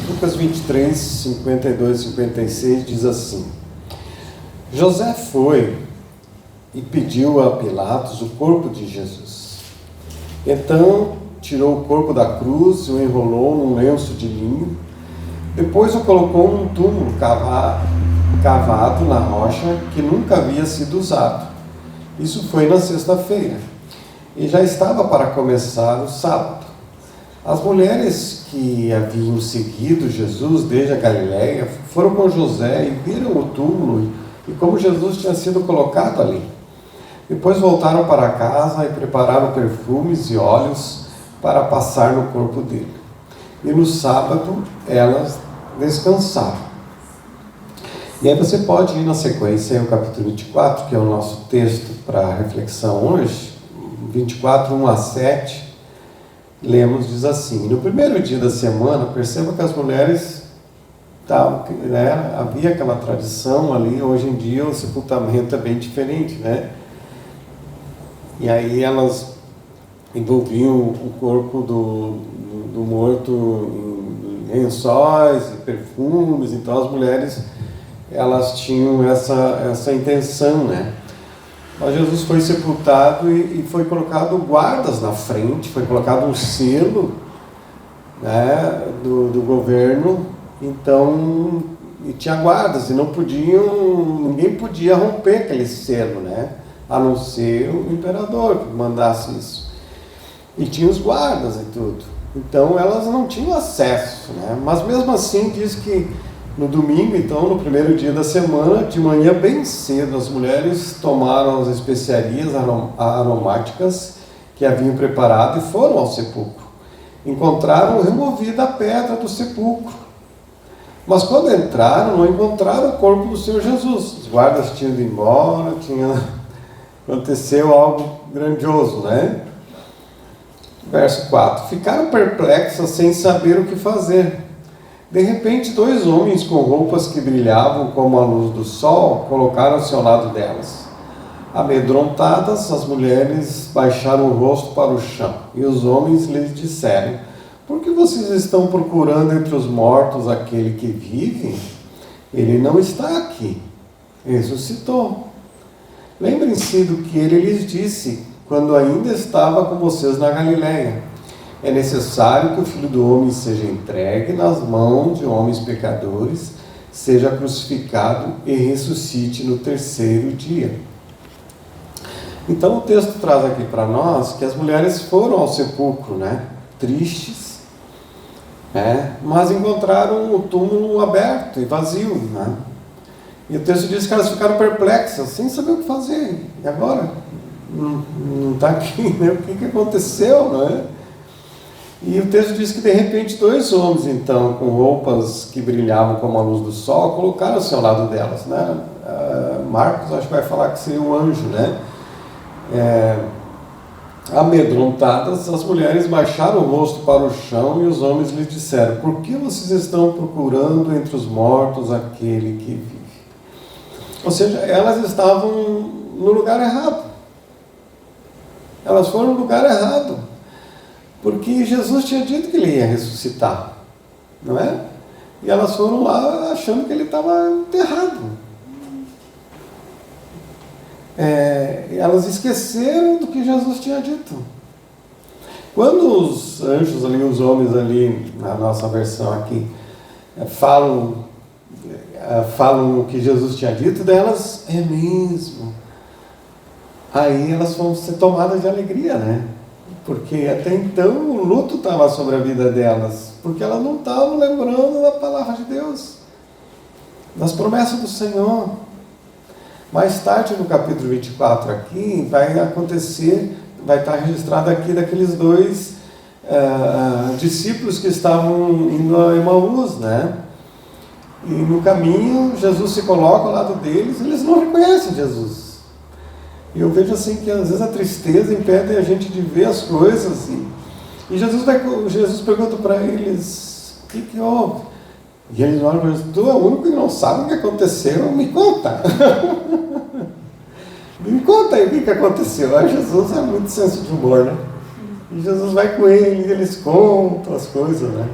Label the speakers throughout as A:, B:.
A: Lucas 23, 52 e 56 diz assim: José foi e pediu a Pilatos o corpo de Jesus. Então tirou o corpo da cruz e o enrolou num lenço de linho. Depois o colocou num túmulo cavado na rocha que nunca havia sido usado. Isso foi na sexta-feira. E já estava para começar o sábado. As mulheres que haviam seguido Jesus desde a Galiléia foram com José e viram o túmulo e como Jesus tinha sido colocado ali. Depois voltaram para casa e prepararam perfumes e óleos para passar no corpo dele. E no sábado elas descansaram. E aí você pode ir na sequência, o capítulo 24, que é o nosso texto para reflexão hoje, 24, 1 a 7, lemos, diz assim: no primeiro dia da semana, perceba que as mulheres estavam, né, havia aquela tradição ali, hoje em dia o sepultamento é bem diferente, né? E aí elas envolviam o corpo do morto em lençóis e perfumes, então as mulheres elas tinham essa intenção, né? Mas Jesus foi sepultado e foi colocado guardas na frente, foi colocado um selo, né, do governo, então, e tinha guardas, e ninguém podia romper aquele selo, né? A não ser o imperador que mandasse isso. E tinha os guardas e tudo. Então elas não tinham acesso, né? Mas mesmo assim diz que no domingo, então, no primeiro dia da semana, de manhã bem cedo, as mulheres tomaram as especiarias aromáticas que haviam preparado e foram ao sepulcro. Encontraram removida a pedra do sepulcro. Mas quando entraram, não encontraram o corpo do Senhor Jesus. Os guardas tinham ido embora, aconteceu algo grandioso, né? Verso 4. Ficaram perplexas sem saber o que fazer. De repente, 2 homens com roupas que brilhavam como a luz do sol colocaram-se ao lado delas. Amedrontadas, as mulheres baixaram o rosto para o chão, e os homens lhes disseram: por que vocês estão procurando entre os mortos aquele que vive? Ele não está aqui, ressuscitou. Lembrem-se do que ele lhes disse quando ainda estava com vocês na Galiléia. É necessário que o Filho do Homem seja entregue nas mãos de homens pecadores, seja crucificado e ressuscite no terceiro dia. Então o texto traz aqui para nós que as mulheres foram ao sepulcro, né? Tristes, né? Mas encontraram o túmulo aberto e vazio, né? E o texto diz que elas ficaram perplexas, sem saber o que fazer. E agora? Não está aqui, né? O que aconteceu, né? E o texto diz que de repente 2 homens, então, com roupas que brilhavam como a luz do sol, colocaram-se ao lado delas, né? Marcos acho que vai falar que seria um anjo, né? Amedrontadas, as mulheres baixaram o rosto para o chão e os homens lhe disseram: por que vocês estão procurando entre os mortos aquele que vive? Ou seja, elas estavam no lugar errado. Elas foram no lugar errado. Porque Jesus tinha dito que ele ia ressuscitar, não é? E elas foram lá achando que ele estava enterrado. Elas esqueceram do que Jesus tinha dito. Quando os anjos ali, os homens ali, na nossa versão aqui, falam o que Jesus tinha dito, delas é mesmo. Aí elas vão ser tomadas de alegria, né? Porque até então o luto estava sobre a vida delas, porque elas não estavam lembrando da palavra de Deus, das promessas do Senhor. Mais tarde, no capítulo 24 aqui, vai acontecer, vai estar registrado aqui daqueles 2 discípulos que estavam indo a Emaús, né? E no caminho, Jesus se coloca ao lado deles, eles não reconhecem Jesus. E eu vejo assim que às vezes a tristeza impede a gente de ver as coisas. E Jesus pergunta para eles: o que houve? E eles olham para eles: tu é o único que não sabe o que aconteceu, me conta. Me conta aí o que aconteceu. Aí Jesus é muito senso de humor, né? E Jesus vai com ele e eles contam as coisas, né?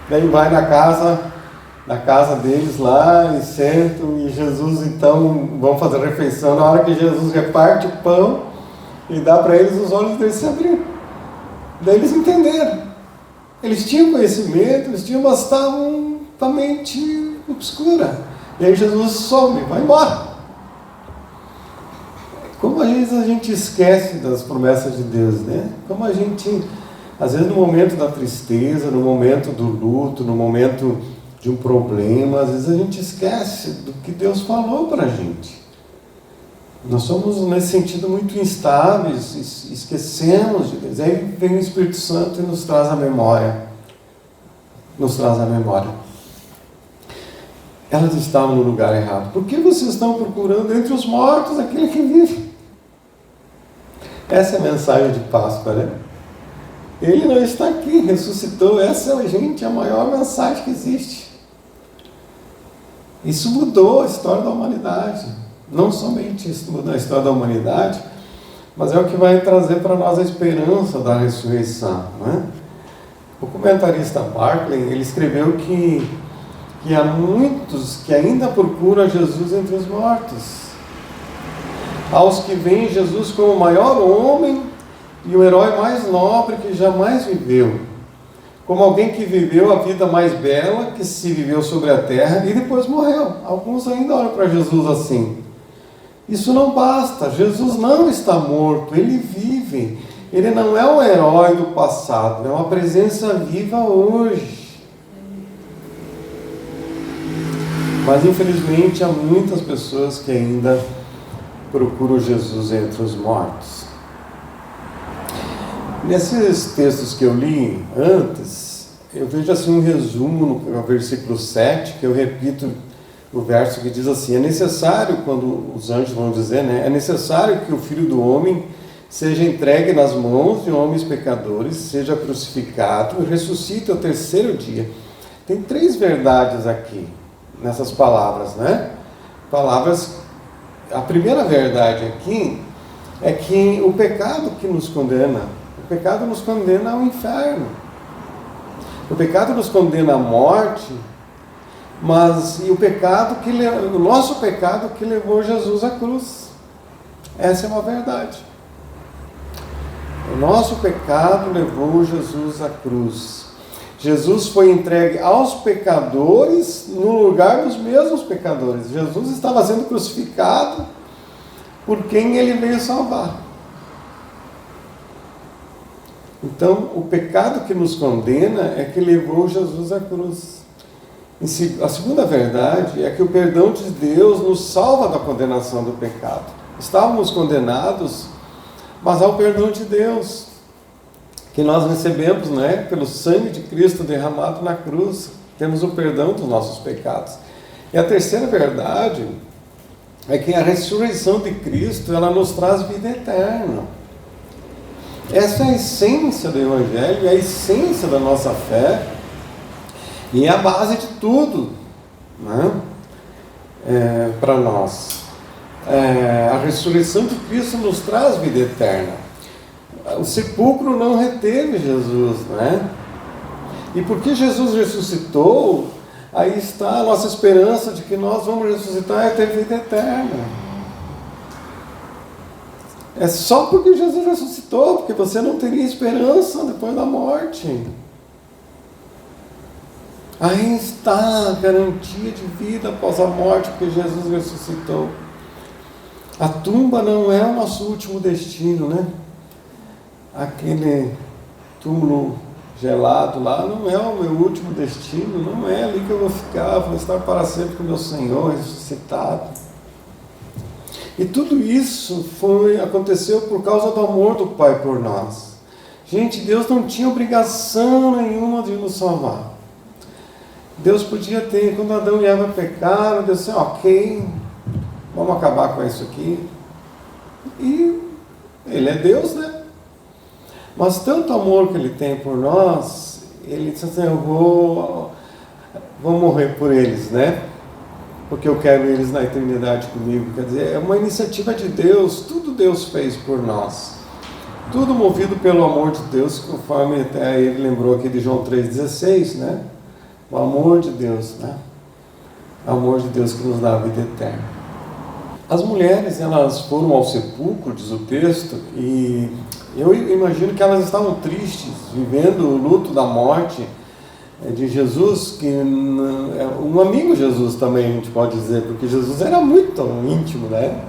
A: Daí vai na casa deles lá e sentam, e Jesus então, vão fazer a refeição. Na hora que Jesus reparte o pão e dá para eles, os olhos deles se abriram. Daí eles entenderam. Eles tinham conhecimento, mas estavam com a mente obscura. E aí Jesus some, vai embora. Como às vezes a gente esquece das promessas de Deus, né? Como a gente, às vezes no momento da tristeza, no momento do luto, no momento de um problema, às vezes a gente esquece do que Deus falou para a gente. Nós somos, nesse sentido, muito instáveis, esquecemos de Deus. Aí vem o Espírito Santo e nos traz a memória. Elas estavam no lugar errado. Por que vocês estão procurando entre os mortos aquele que vive? Essa é a mensagem de Páscoa, né? Ele não está aqui, ressuscitou. Essa é, gente, a maior mensagem que existe. Isso mudou a história da humanidade. Não somente isso mudou a história da humanidade, mas é o que vai trazer para nós a esperança da ressurreição, né? O comentarista Barclay, ele escreveu que há muitos que ainda procuram Jesus entre os mortos. Aos que veem Jesus como o maior homem e o herói mais nobre que jamais viveu, como alguém que viveu a vida mais bela que se viveu sobre a terra e depois morreu. Alguns ainda olham para Jesus assim. Isso não basta. Jesus não está morto, ele vive. Ele não é um herói do passado, é uma presença viva hoje. Mas infelizmente há muitas pessoas que ainda procuram Jesus entre os mortos. Nesses textos que eu li antes, eu vejo assim um resumo no versículo 7, que eu repito o verso que diz assim: é necessário, quando os anjos vão dizer, né? É necessário que o Filho do Homem seja entregue nas mãos de homens pecadores, seja crucificado e ressuscite ao terceiro dia. Tem 3 verdades aqui, nessas palavras, né? A primeira verdade aqui é que o pecado nos condena ao inferno. O pecado nos condena à morte, mas o nosso pecado que levou Jesus à cruz. Essa é uma verdade. O nosso pecado levou Jesus à cruz. Jesus foi entregue aos pecadores no lugar dos mesmos pecadores. Jesus estava sendo crucificado por quem ele veio salvar. Então, o pecado que nos condena é que levou Jesus à cruz. A segunda verdade é que o perdão de Deus nos salva da condenação do pecado. Estávamos condenados, mas há o perdão de Deus que nós recebemos, né, pelo sangue de Cristo derramado na cruz. Temos o perdão dos nossos pecados. E a terceira verdade é que a ressurreição de Cristo, ela nos traz vida eterna. Essa é a essência do Evangelho, é a essência da nossa fé e é a base de tudo, né? Para nós. A ressurreição de Cristo nos traz vida eterna. O sepulcro não reteve Jesus, né? E porque Jesus ressuscitou, aí está a nossa esperança de que nós vamos ressuscitar e ter vida eterna. É só porque Jesus ressuscitou, porque você não teria esperança depois da morte. Aí está a garantia de vida após a morte, porque Jesus ressuscitou. A tumba não é o nosso último destino, né? Aquele túmulo gelado lá não é o meu último destino, não é ali que eu vou ficar, vou estar para sempre com o meu Senhor ressuscitado. E tudo isso aconteceu por causa do amor do Pai por nós. Gente, Deus não tinha obrigação nenhuma de nos salvar. Deus podia ter, quando Adão e Eva pecaram, Deus disse, ok, vamos acabar com isso aqui. E Ele é Deus, né? Mas tanto amor que Ele tem por nós, Ele disse assim, eu vou morrer por eles, né? Porque eu quero eles na eternidade comigo. Quer dizer, é uma iniciativa de Deus, tudo Deus fez por nós. Tudo movido pelo amor de Deus, conforme até ele lembrou aqui de João 3,16, né? O amor de Deus, né? O amor de Deus que nos dá a vida eterna. As mulheres, elas foram ao sepulcro, diz o texto, e eu imagino que elas estavam tristes, vivendo o luto da morte de Jesus, que um amigo Jesus também, a gente pode dizer, porque Jesus era muito íntimo, né?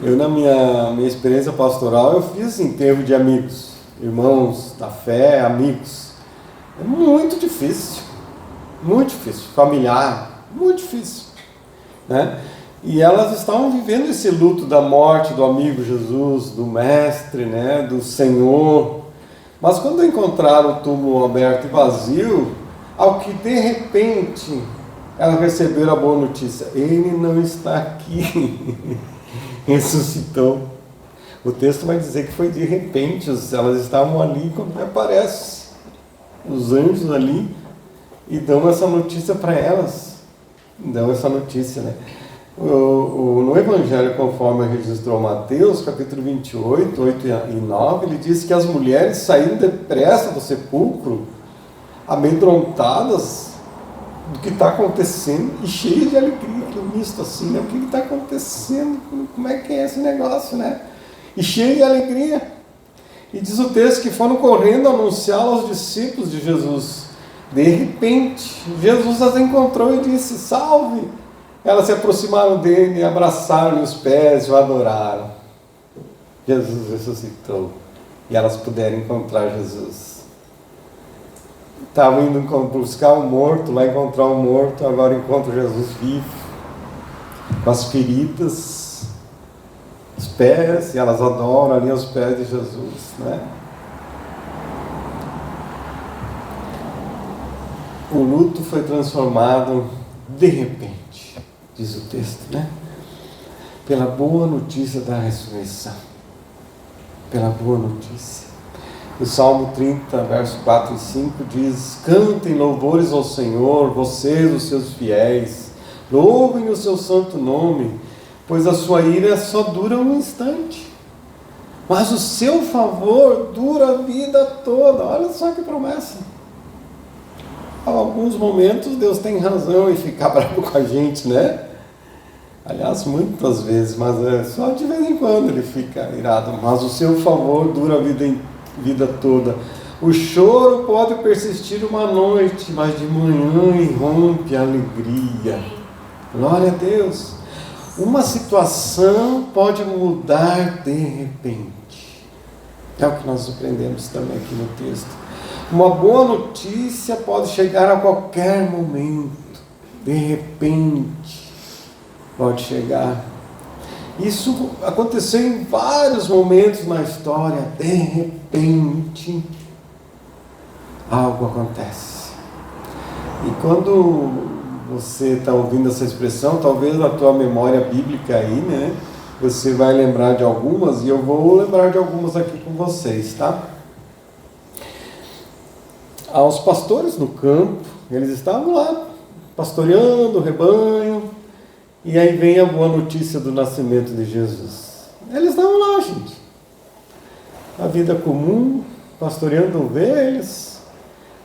A: Eu, na minha experiência pastoral, eu fiz enterro de amigos, irmãos da fé, amigos. É muito difícil, familiar, muito difícil, né? E elas estavam vivendo esse luto da morte do amigo Jesus, do mestre, né, do Senhor. Mas quando encontraram o túmulo aberto e vazio, ao que de repente elas receberam a boa notícia: ele não está aqui, ressuscitou. O texto vai dizer que foi de repente, elas estavam ali quando aparece os anjos ali e dão essa notícia para elas. Dão essa notícia, né? No Evangelho, conforme registrou Mateus, capítulo 28, 8 e 9, ele diz que as mulheres saíram depressa do sepulcro, amedrontadas do que está acontecendo e cheias de alegria, aquilo misto assim, né? O que está acontecendo? Como é que é esse negócio, né? E cheias de alegria. E diz o texto que foram correndo anunciá-lo aos discípulos de Jesus. De repente, Jesus as encontrou e disse: salve! Elas se aproximaram dele, abraçaram-lhe os pés e o adoraram. Jesus ressuscitou e elas puderam encontrar Jesus. Estavam indo buscar um morto, lá encontrar um morto, agora encontram Jesus vivo, com as feridas, os pés, e elas adoram ali aos pés de Jesus, né? O luto foi transformado de repente, diz o texto, né? Pela boa notícia da ressurreição. Pela boa notícia. O Salmo 30, verso 4 e 5 diz: cantem louvores ao Senhor, vocês, os seus fiéis, louvem o seu santo nome, pois a sua ira só dura um instante, mas o seu favor dura a vida toda. Olha só que promessa. Em alguns momentos Deus tem razão em ficar bravo com a gente, né? Aliás, muitas vezes, mas só de vez em quando ele fica irado. Mas o seu favor dura a vida toda. O choro pode persistir uma noite, mas de manhã irrompe a alegria. Glória a Deus. Uma situação pode mudar de repente. É o que nós aprendemos também aqui no texto. Uma boa notícia pode chegar a qualquer momento. De repente, pode chegar. Isso aconteceu em vários momentos na história. De repente, algo acontece. E quando você está ouvindo essa expressão, talvez na tua memória bíblica aí, né? Você vai lembrar de algumas, e eu vou lembrar de algumas aqui com vocês, tá? Aos pastores no campo, eles estavam lá, pastoreando o rebanho, e aí vem a boa notícia do nascimento de Jesus. Eles estavam lá, gente. A vida comum, pastoreando ovelhas.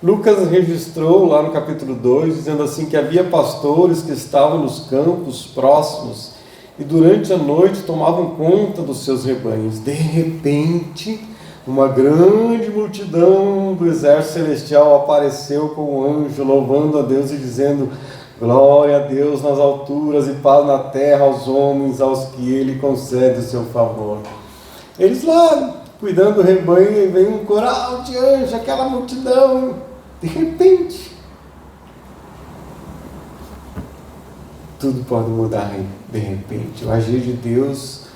A: Lucas registrou lá no capítulo 2, dizendo assim, que havia pastores que estavam nos campos próximos e durante a noite tomavam conta dos seus rebanhos. De repente, uma grande multidão do exército celestial apareceu com um anjo, louvando a Deus e dizendo: glória a Deus nas alturas e paz na terra aos homens, aos que Ele concede o seu favor. Eles lá, cuidando do rebanho, e vem um coral de anjos, aquela multidão, de repente. Tudo pode mudar de repente. O agir de Deus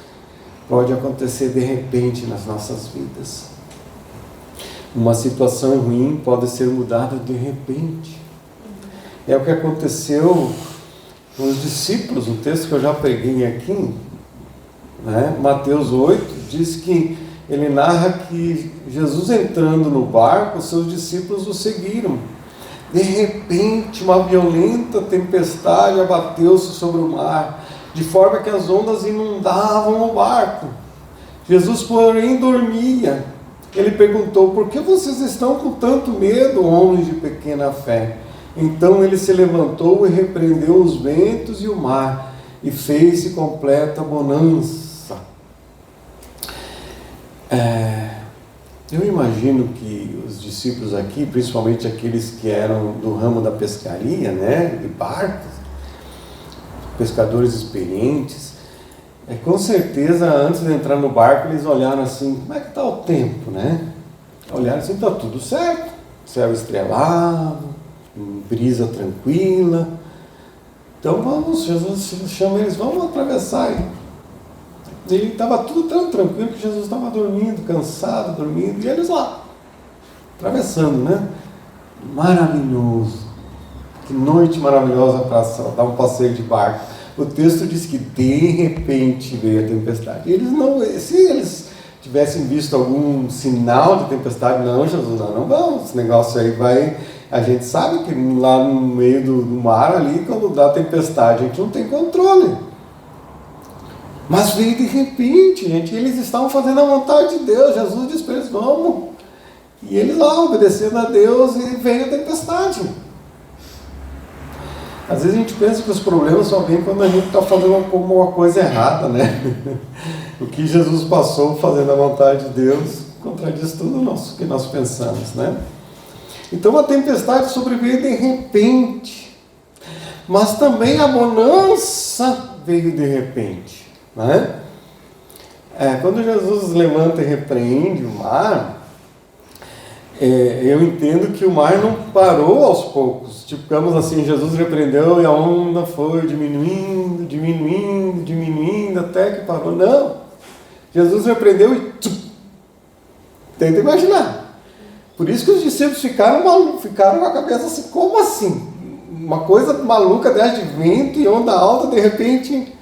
A: pode acontecer de repente nas nossas vidas. Uma situação ruim pode ser mudada de repente. É o que aconteceu com os discípulos, um texto que eu já preguei aqui, né? Mateus 8, diz que ele narra que Jesus entrando no barco, seus discípulos o seguiram. De repente, uma violenta tempestade abateu-se sobre o mar, de forma que as ondas inundavam o barco. Jesus, porém, dormia. Ele perguntou: por que vocês estão com tanto medo, homens de pequena fé? Então ele se levantou e repreendeu os ventos e o mar, e fez-se completa bonança. Eu imagino que os discípulos aqui, principalmente aqueles que eram do ramo da pescaria, né, de barcos, pescadores experientes, com certeza antes de entrar no barco eles olharam assim, como é que está o tempo, né? Olharam assim, está tudo certo, céu estrelado, brisa tranquila, então vamos, Jesus chama eles, vamos atravessar aí. E estava tudo tão tranquilo que Jesus estava dormindo, cansado, dormindo, e eles lá, atravessando, né? Maravilhoso, que noite maravilhosa para dar um passeio de barco. O texto diz que de repente veio a tempestade. Eles não, se eles tivessem visto algum sinal de tempestade, não, Jesus, não vamos, esse negócio aí vai. A gente sabe que lá no meio do mar ali, quando dá tempestade, a gente não tem controle. Mas veio de repente, gente, eles estavam fazendo a vontade de Deus. Jesus disse para eles, vamos. E eles lá, obedecendo a Deus, e veio a tempestade. Às vezes a gente pensa que os problemas só vêm quando a gente está fazendo uma coisa errada, né? O que Jesus passou fazendo a vontade de Deus contradiz tudo o que nós pensamos, né? Então a tempestade sobreveio de repente, mas também a bonança veio de repente, né? Quando Jesus levanta e repreende o mar, eu entendo que o mar não parou aos poucos. Ficamos assim, Jesus repreendeu e a onda foi diminuindo, diminuindo, diminuindo, até que parou. Não! Jesus repreendeu e... Tenta imaginar. Por isso que os discípulos ficaram malucos, ficaram com a cabeça assim, como assim? Uma coisa maluca dessa de vento e onda alta, de repente,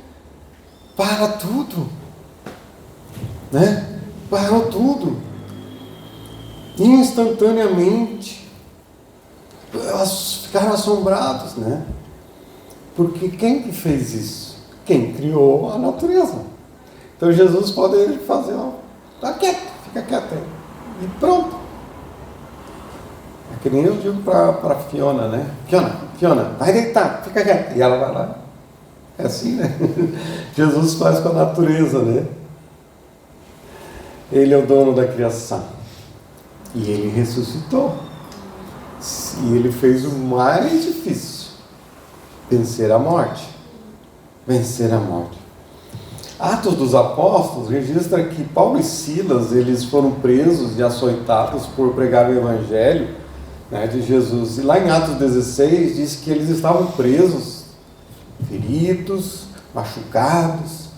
A: para tudo. Né? Parou tudo. Instantaneamente, elas ficaram assombrados, né? Porque quem que fez isso? Quem criou a natureza. Então Jesus pode fazer, tá quieto, fica quieto aí. E pronto. É que nem eu digo para Fiona, né? Fiona, vai deitar, fica quieto. E ela vai lá. É assim, né? Jesus faz com a natureza, né? Ele é o dono da criação. E ele ressuscitou. E ele fez o mais difícil: vencer a morte. Vencer a morte. Atos dos Apóstolos registra que Paulo e Silas, eles foram presos e açoitados por pregar o Evangelho, né, de Jesus. E lá em Atos 16 diz que eles estavam presos, feridos, machucados,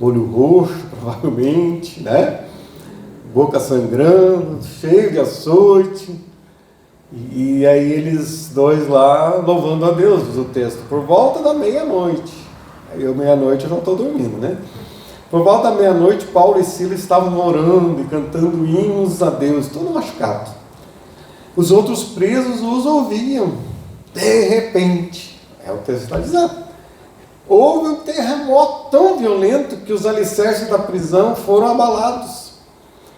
A: olho roxo, provavelmente, né? Boca sangrando, cheio de açoite, e aí eles dois lá louvando a Deus, diz o texto, por volta da meia-noite. Aí meia-noite eu já estou dormindo, né? Por volta da meia-noite, Paulo e Silas estavam orando e cantando hinos a Deus, todo machucado. Os outros presos os ouviam. De repente, o texto está dizendo, houve um terremoto tão violento que os alicerces da prisão foram abalados.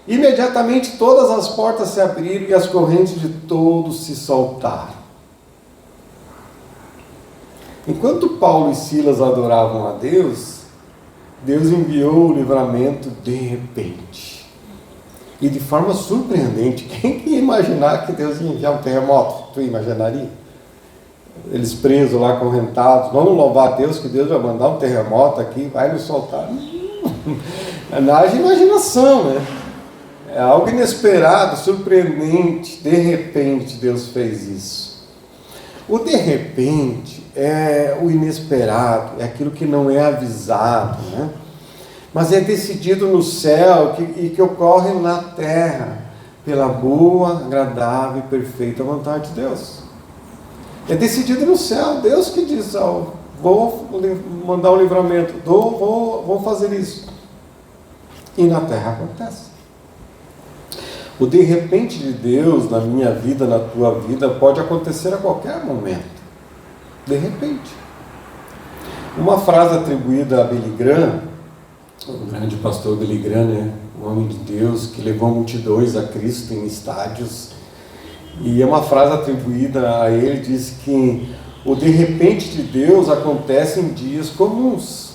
A: Imediatamente todas as portas se abriram e as correntes de todos se soltaram. Enquanto Paulo e Silas adoravam a Deus, Deus enviou o livramento de repente. E de forma surpreendente. Quem ia imaginar que Deus ia enviar um terremoto? Tu imaginaria? Eles presos lá, acorrentados. Vamos louvar a Deus que Deus vai mandar um terremoto aqui, vai nos soltar. Haja imaginação, né? É algo inesperado, surpreendente. De repente Deus fez isso. O de repente é o inesperado, é aquilo que não é avisado, né? Mas é decidido no céu e que ocorre na terra, pela boa, agradável e perfeita vontade de Deus. É decidido no céu, Deus que diz, vou mandar um livramento, vou fazer isso. E na terra acontece. O de repente de Deus na minha vida, na tua vida, pode acontecer a qualquer momento. De repente. Uma frase atribuída a Billy Graham, o grande pastor Billy Graham, né? Um homem de Deus que levou multidões a Cristo em estádios. E é uma frase atribuída a ele, diz que o de repente de Deus acontece em dias comuns.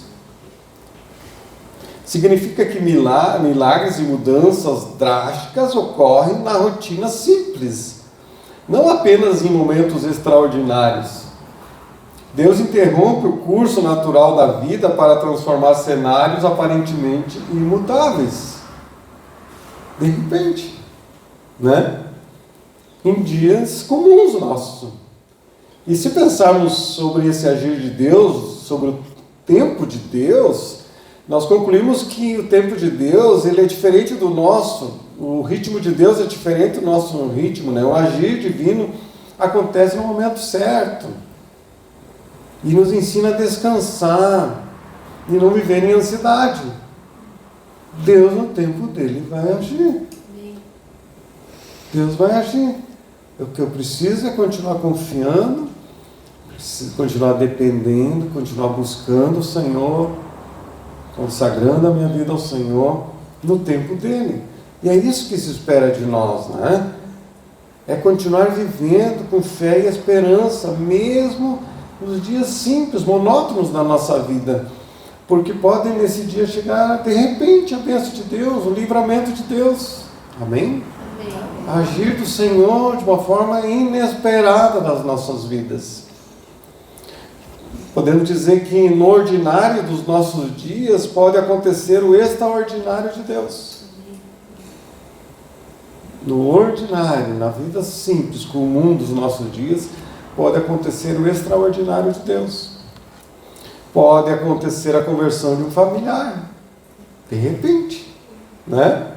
A: Significa que milagres e mudanças drásticas ocorrem na rotina simples, não apenas em momentos extraordinários. Deus interrompe o curso natural da vida para transformar cenários aparentemente imutáveis. De repente, né? Em dias comuns nossos. E se pensarmos sobre esse agir de Deus, sobre o tempo de Deus, nós concluímos que o tempo de Deus, ele é diferente do nosso. O ritmo de Deus é diferente do nosso ritmo, né? O agir divino acontece no momento certo. E nos ensina a descansar e não viver em ansiedade. Deus, no tempo dele, vai agir. Deus vai agir. O que eu preciso é continuar confiando, preciso continuar dependendo, continuar buscando o Senhor, consagrando a minha vida ao Senhor no tempo dele. E é isso que se espera de nós, né? É continuar vivendo com fé e esperança, mesmo nos dias simples, monótonos da nossa vida. Porque podem nesse dia chegar, de repente, a bênção de Deus, o livramento de Deus. Amém? Amém. Agir do Senhor de uma forma inesperada nas nossas vidas. Podemos dizer que no ordinário dos nossos dias pode acontecer o extraordinário de Deus. No ordinário, na vida simples, comum dos nossos dias, pode acontecer o extraordinário de Deus. Pode acontecer a conversão de um familiar, de repente, né?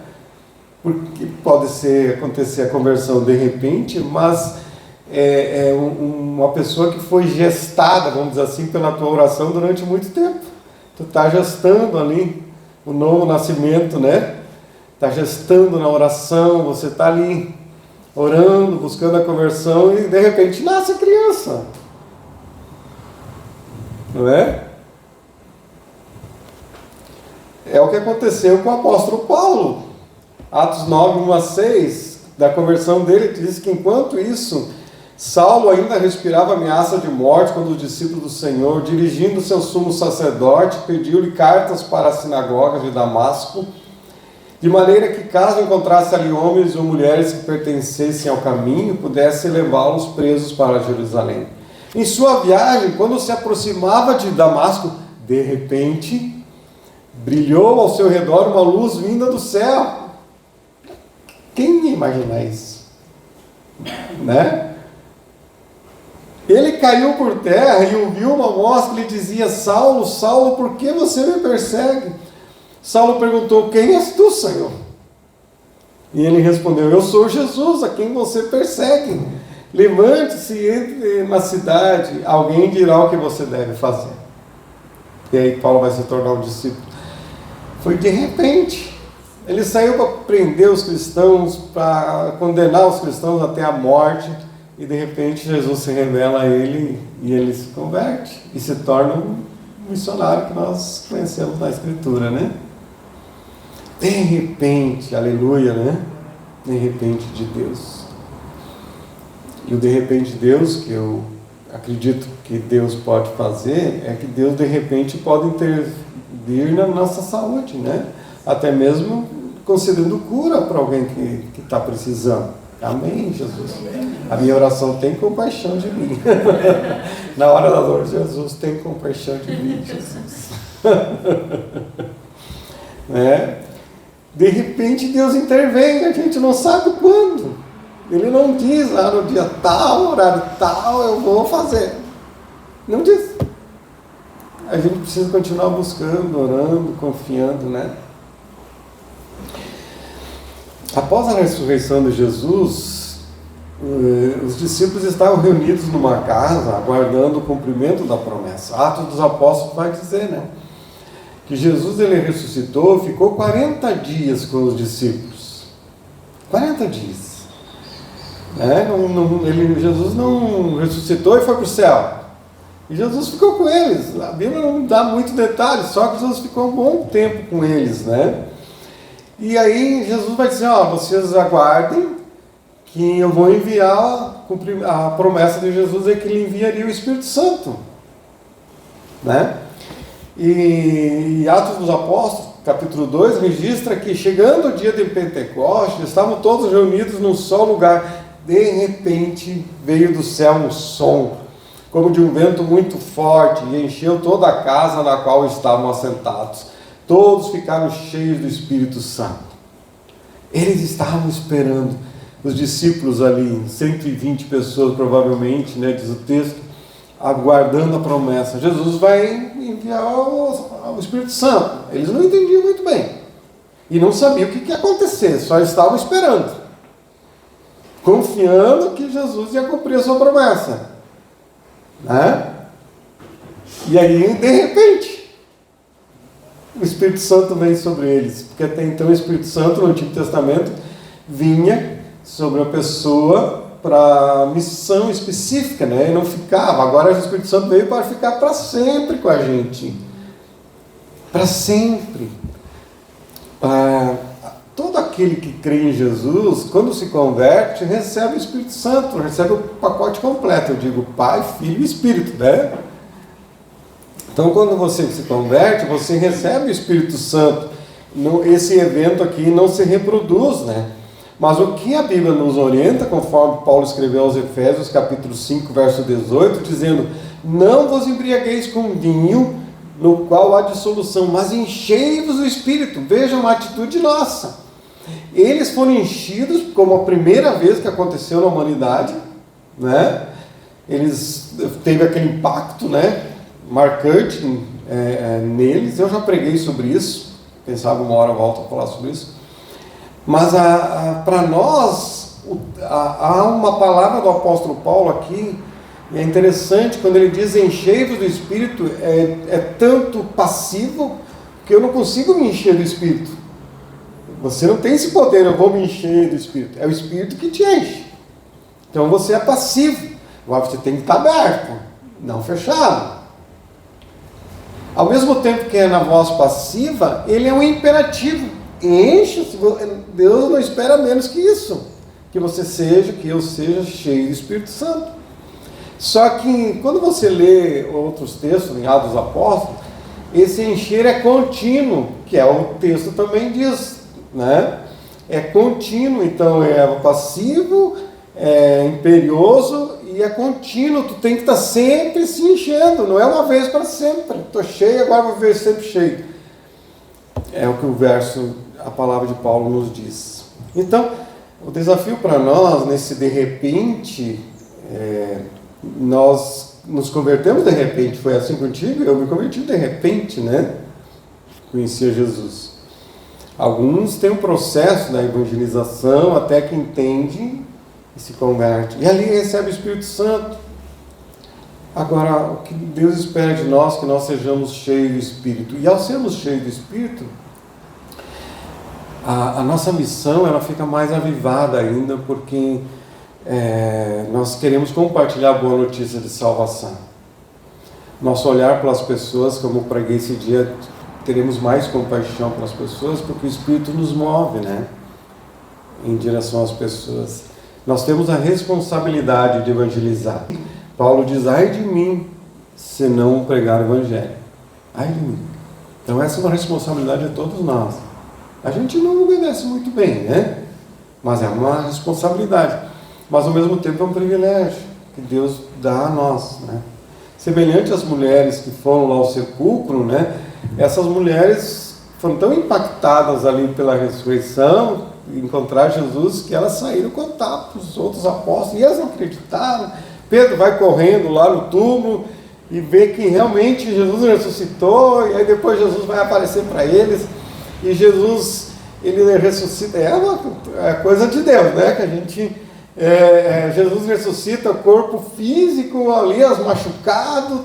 A: Porque pode acontecer a conversão de repente, mas uma pessoa que foi gestada, vamos dizer assim, pela tua oração durante muito tempo. Tu está gestando ali o novo nascimento, né? Está gestando na oração, você está ali orando, buscando a conversão e de repente nasce a criança. Não é? É o que aconteceu com o apóstolo Paulo. Atos 9, 1 a 6, da conversão dele, diz que enquanto isso, Saulo ainda respirava ameaça de morte quando os discípulos do Senhor, dirigindo seu sumo sacerdote, pediu-lhe cartas para as sinagogas de Damasco, de maneira que, caso encontrasse ali homens ou mulheres que pertencessem ao caminho, pudesse levá-los presos para Jerusalém. Em sua viagem, quando se aproximava de Damasco, de repente, brilhou ao seu redor uma luz vinda do céu. Quem ia imaginar isso? Né? Ele caiu por terra e ouviu uma voz que lhe dizia: Saulo, Saulo, por que você me persegue? Saulo perguntou: quem és tu, Senhor? E ele respondeu: eu sou Jesus, a quem você persegue. Levante-se e entre na cidade, alguém dirá o que você deve fazer. E aí Paulo vai se tornar um discípulo. Foi de repente. Ele saiu para prender os cristãos, para condenar os cristãos até a morte, e de repente Jesus se revela a ele e ele se converte e se torna um missionário que nós conhecemos na Escritura, né? De repente, aleluia, né? De repente de Deus. E o de repente de Deus, que eu acredito que Deus pode fazer, é que Deus de repente pode intervir na nossa saúde, né? Até mesmo concedendo cura para alguém que está precisando. Amém, Jesus? A minha oração tem compaixão de mim. Na hora da dor, Jesus tem compaixão de mim, Jesus. De repente Deus intervém, a gente não sabe quando. Ele não diz, no dia tal, horário tal, eu vou fazer. Não diz. A gente precisa continuar buscando, orando, confiando, né? Após a ressurreição de Jesus, os discípulos estavam reunidos numa casa, aguardando o cumprimento da promessa. Atos dos Apóstolos vai dizer, né? Que Jesus, ele ressuscitou, ficou 40 dias com os discípulos. 40 dias. Jesus não ressuscitou e foi para o céu. E Jesus ficou com eles. A Bíblia não dá muito detalhe, só que Jesus ficou um bom tempo com eles, né? E aí Jesus vai dizer: vocês aguardem, que eu vou enviar, a promessa de Jesus é que ele enviaria o Espírito Santo, né? E Atos dos Apóstolos, capítulo 2, registra que chegando o dia de Pentecostes, estavam todos reunidos num só lugar. De repente veio do céu um som, como de um vento muito forte, e encheu toda a casa na qual estavam assentados. Todos ficaram cheios do Espírito Santo. Eles estavam esperando, os discípulos ali, 120 pessoas provavelmente, né, diz o texto, aguardando a promessa. Jesus vai enviar o Espírito Santo. Eles não entendiam muito bem. E não sabiam o que ia acontecer, só estavam esperando. Confiando que Jesus ia cumprir a sua promessa. Né? E aí, de repente, o Espírito Santo vem sobre eles. Porque até então o Espírito Santo no Antigo Testamento vinha sobre a pessoa para missão específica, né? E não ficava. Agora o Espírito Santo veio para ficar para sempre com a gente. Para sempre. Todo aquele que crê em Jesus, quando se converte, recebe o Espírito Santo, recebe o pacote completo. Eu digo Pai, Filho e Espírito, né? Então, quando você se converte, você recebe o Espírito Santo. Esse evento aqui não se reproduz, né? Mas o que a Bíblia nos orienta, conforme Paulo escreveu aos Efésios, capítulo 5, verso 18, dizendo: não vos embriagueis com vinho, no qual há dissolução, mas enchei-vos do Espírito. Veja uma atitude nossa. Eles foram enchidos, como a primeira vez que aconteceu na humanidade, né? Eles teve aquele impacto, né, marcante neles. Eu já preguei sobre isso, quem sabe uma hora eu volto a falar sobre isso. Mas para nós, há uma palavra do apóstolo Paulo aqui, e é interessante quando ele diz enchei-vos do Espírito, é tanto passivo que eu não consigo me encher do Espírito. Você não tem esse poder, eu vou me encher do Espírito. É o Espírito que te enche. Então você é passivo. Agora você tem que estar aberto, não fechado. Ao mesmo tempo que é na voz passiva, ele é um imperativo. Enche-se, Deus não espera menos que isso. Que você seja, que eu seja cheio do Espírito Santo. Só que quando você lê outros textos, em Atos dos Apóstolos, esse encher é contínuo, que é o texto também diz, né? É contínuo, então é passivo, é imperioso e é contínuo. Tu tem que estar sempre se enchendo, não é uma vez para sempre. Estou cheio, agora vou ver sempre cheio. É o que a palavra de Paulo nos diz. Então, o desafio para nós, nesse de repente, nós nos convertemos de repente. Foi assim contigo? Eu me converti de repente, né? Conhecia Jesus. Alguns têm um processo da evangelização até que entende e se converte. E ali recebe o Espírito Santo. Agora, o que Deus espera de nós é que nós sejamos cheios do Espírito. E ao sermos cheios do Espírito, a nossa missão ela fica mais avivada ainda, porque nós queremos compartilhar a boa notícia de salvação. Nosso olhar pelas pessoas, como eu preguei esse dia, teremos mais compaixão pelas pessoas, porque o Espírito nos move, né, em direção às pessoas. Nós temos a responsabilidade de evangelizar. Paulo diz: ai de mim, se não pregar o Evangelho. Ai de mim. Então essa é uma responsabilidade de todos nós. A gente não obedece muito bem, né? Mas é uma responsabilidade. Mas ao mesmo tempo é um privilégio que Deus dá a nós, né? Semelhante às mulheres que foram lá ao sepulcro, né? Essas mulheres foram tão impactadas ali pela ressurreição, encontrar Jesus, que elas saíram contar para os outros apóstolos, e elas não acreditaram. Pedro vai correndo lá no túmulo e vê que realmente Jesus ressuscitou, e aí depois Jesus vai aparecer para eles, e Jesus, ele ressuscita. É coisa de Deus, né? Que a gente, Jesus ressuscita o corpo físico ali, machucado,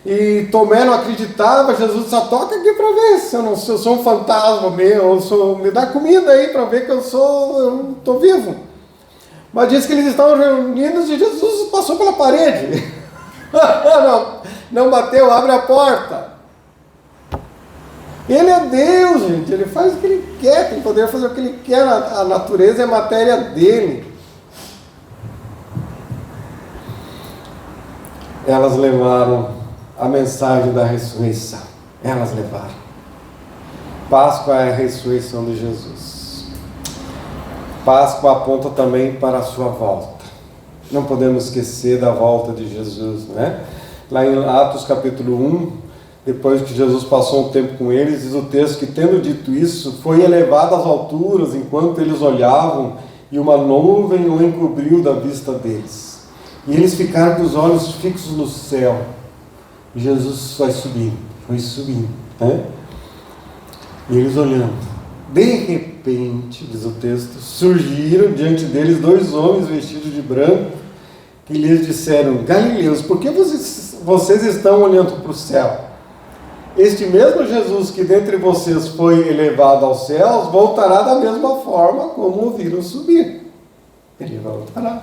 A: e Tomé não acreditava. Jesus só toca aqui para ver se eu sou um fantasma mesmo, me dá comida aí para ver que eu estou vivo. Mas diz que eles estavam reunidos e Jesus passou pela parede. não bateu, abre a porta. Ele é Deus, gente. Ele faz o que Ele quer, tem poder de fazer o que Ele quer. A natureza é a matéria dele. elas levaram a mensagem da ressurreição. Elas levaram. Páscoa é a ressurreição de Jesus. Páscoa aponta também para a sua volta. Não podemos esquecer da volta de Jesus, né? Lá em Atos capítulo 1, depois que Jesus passou um tempo com eles, diz o texto que, tendo dito isso, foi elevado às alturas enquanto eles olhavam, e uma nuvem o encobriu da vista deles. E eles ficaram com os olhos fixos no céu. E Jesus foi subindo, né? E eles olhando. De repente, diz o texto, surgiram diante deles 2 homens vestidos de branco, que lhes disseram: Galileus, por que vocês estão olhando para o céu? Este mesmo Jesus que dentre vocês foi elevado aos céus, voltará da mesma forma como o viram subir. Ele voltará.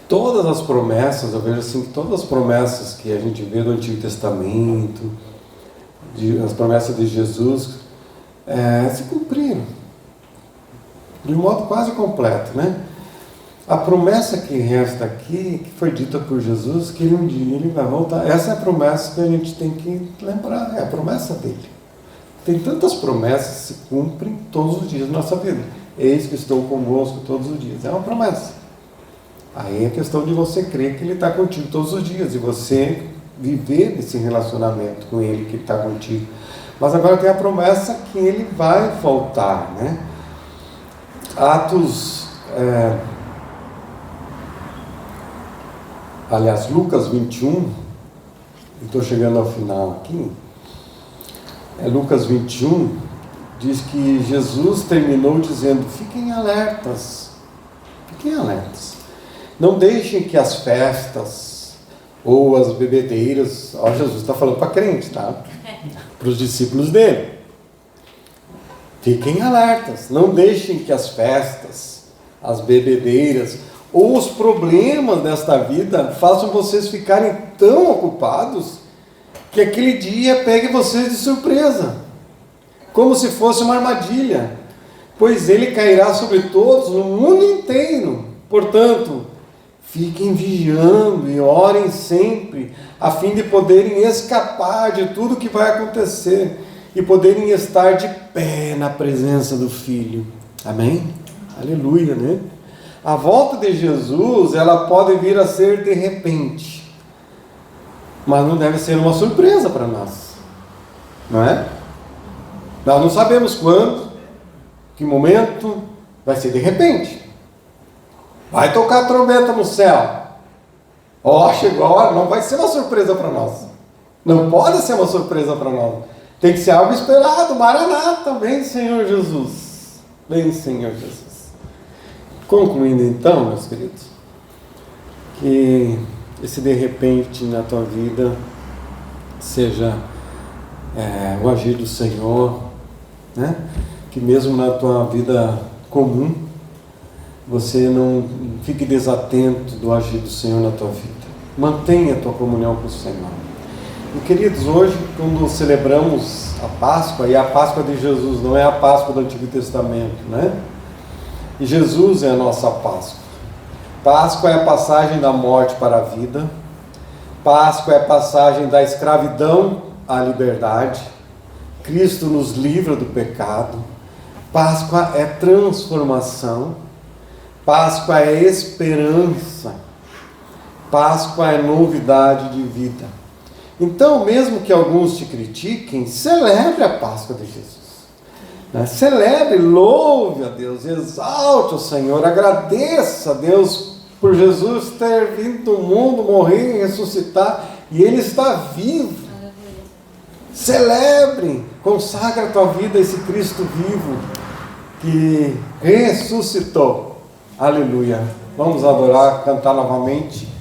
A: Todas as promessas, eu vejo assim, todas as promessas que a gente vê no Antigo Testamento, as promessas de Jesus, se cumpriram de um modo quase completo, né? A promessa que resta aqui, que foi dita por Jesus, que um dia ele vai voltar, essa é a promessa que a gente tem que lembrar, é a promessa dele. Tem tantas promessas que se cumprem todos os dias da nossa vida. Eis que estou convosco todos os dias, é uma promessa. Aí é questão de você crer que ele está contigo todos os dias, e você viver esse relacionamento com ele que está contigo. Mas agora tem a promessa que ele vai voltar, né? Lucas 21, estou chegando ao final aqui, Lucas 21, diz que Jesus terminou dizendo: fiquem alertas, não deixem que as festas ou as bebedeiras, Jesus está falando para crente, tá? Para os discípulos dele, fiquem alertas, não deixem que as festas, as bebedeiras ou os problemas desta vida façam vocês ficarem tão ocupados que aquele dia pegue vocês de surpresa, como se fosse uma armadilha, pois ele cairá sobre todos no mundo inteiro. Portanto, fiquem vigiando e orem sempre, a fim de poderem escapar de tudo que vai acontecer e poderem estar de pé na presença do Filho. Amém? Aleluia, né? A volta de Jesus, ela pode vir a ser de repente, mas não deve ser uma surpresa para nós, não é? Nós não sabemos quando, que momento, vai ser de repente. Vai tocar a trombeta no céu. Chegou a hora, não vai ser uma surpresa para nós. Não pode ser uma surpresa para nós. Tem que ser algo esperado. Maranata, vem Senhor Jesus. Vem Senhor Jesus. Concluindo então, meus queridos, que esse de repente na tua vida seja o agir do Senhor, né? Que mesmo na tua vida comum, você não fique desatento do agir do Senhor na tua vida. Mantenha a tua comunhão com o Senhor. E queridos, hoje, quando celebramos a Páscoa, e a Páscoa de Jesus não é a Páscoa do Antigo Testamento, né? E Jesus é a nossa Páscoa. Páscoa é a passagem da morte para a vida. Páscoa é a passagem da escravidão à liberdade. Cristo nos livra do pecado. Páscoa é transformação. Páscoa é esperança. Páscoa é novidade de vida. Então, mesmo que alguns te critiquem, celebre a Páscoa de Jesus. Celebre, louve a Deus, exalte o Senhor, agradeça a Deus por Jesus ter vindo do mundo, morrer e ressuscitar, e Ele está vivo. Celebre, consagra a tua vida a esse Cristo vivo que ressuscitou. Aleluia. Vamos adorar, cantar novamente.